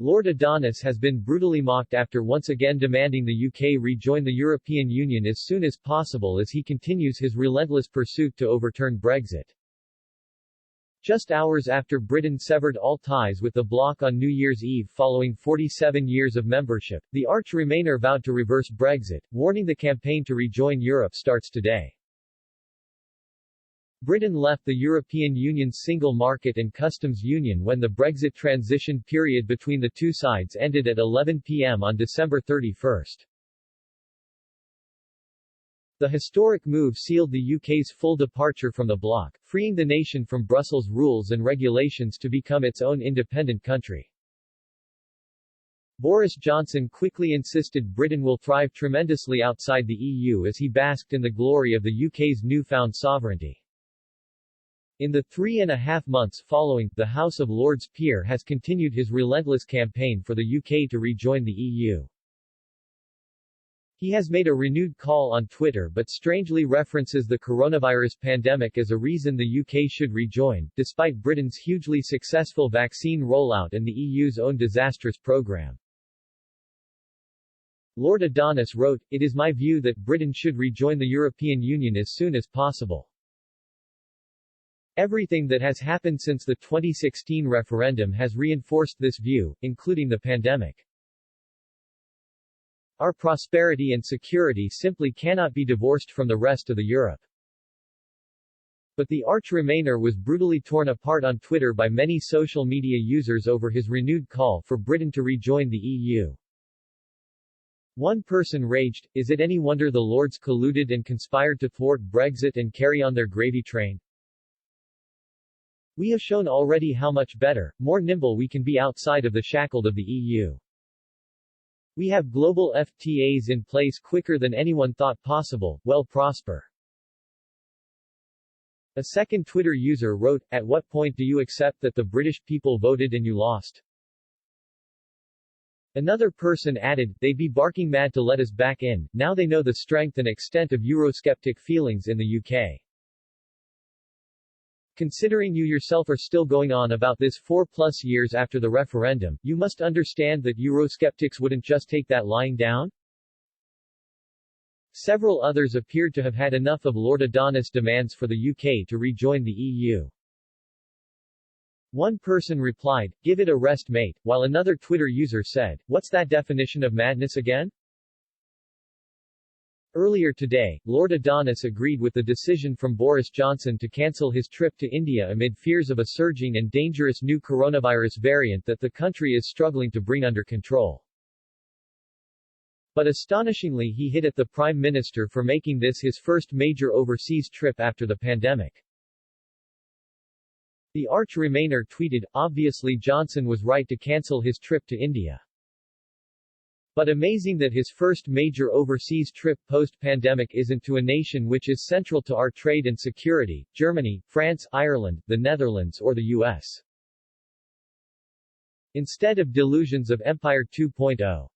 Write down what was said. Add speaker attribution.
Speaker 1: Lord Adonis has been brutally mocked after once again demanding the UK rejoin the European Union as soon as possible as he continues his relentless pursuit to overturn Brexit. Just hours after Britain severed all ties with the bloc on New Year's Eve following 47 years of membership, the arch-Remainer vowed to reverse Brexit, warning the campaign to rejoin Europe starts today. Britain left the European Union's single market and customs union when the Brexit transition period between the two sides ended at 11 p.m. on December 31. The historic move sealed the UK's full departure from the bloc, freeing the nation from Brussels rules and regulations to become its own independent country. Boris Johnson quickly insisted Britain will thrive tremendously outside the EU as he basked in the glory of the UK's newfound sovereignty. In the 3.5 months following, the House of Lords peer has continued his relentless campaign for the UK to rejoin the EU. He has made a renewed call on Twitter but strangely references the coronavirus pandemic as a reason the UK should rejoin, despite Britain's hugely successful vaccine rollout and the EU's own disastrous program. Lord Adonis wrote, "It is my view that Britain should rejoin the European Union as soon as possible. Everything that has happened since the 2016 referendum has reinforced this view, including the pandemic. Our prosperity and security simply cannot be divorced from the rest of the Europe." But the arch-Remainer was brutally torn apart on Twitter by many social media users over his renewed call for Britain to rejoin the EU. One person raged, "Is it any wonder the Lords colluded and conspired to thwart Brexit and carry on their gravy train? We have shown already how much better, more nimble we can be outside of the shackle of the EU. We have global FTAs in place quicker than anyone thought possible, well prosper." A second Twitter user wrote, "At what point do you accept that the British people voted and you lost?" Another person added, "They'd be barking mad to let us back in, now they know the strength and extent of Eurosceptic feelings in the UK. Considering you yourself are still going on about this 4+ years after the referendum, you must understand that Eurosceptics wouldn't just take that lying down?" Several others appeared to have had enough of Lord Adonis' demands for the UK to rejoin the EU. One person replied, "Give it a rest mate," while another Twitter user said, "What's that definition of madness again?" Earlier today, Lord Adonis agreed with the decision from Boris Johnson to cancel his trip to India amid fears of a surging and dangerous new coronavirus variant that the country is struggling to bring under control. But astonishingly he hit at the Prime Minister for making this his first major overseas trip after the pandemic. The arch-Remainer tweeted, "Obviously Johnson was right to cancel his trip to India. But amazing that his first major overseas trip post-pandemic isn't to a nation which is central to our trade and security, Germany, France, Ireland, the Netherlands or the US. Instead of delusions of Empire 2.0.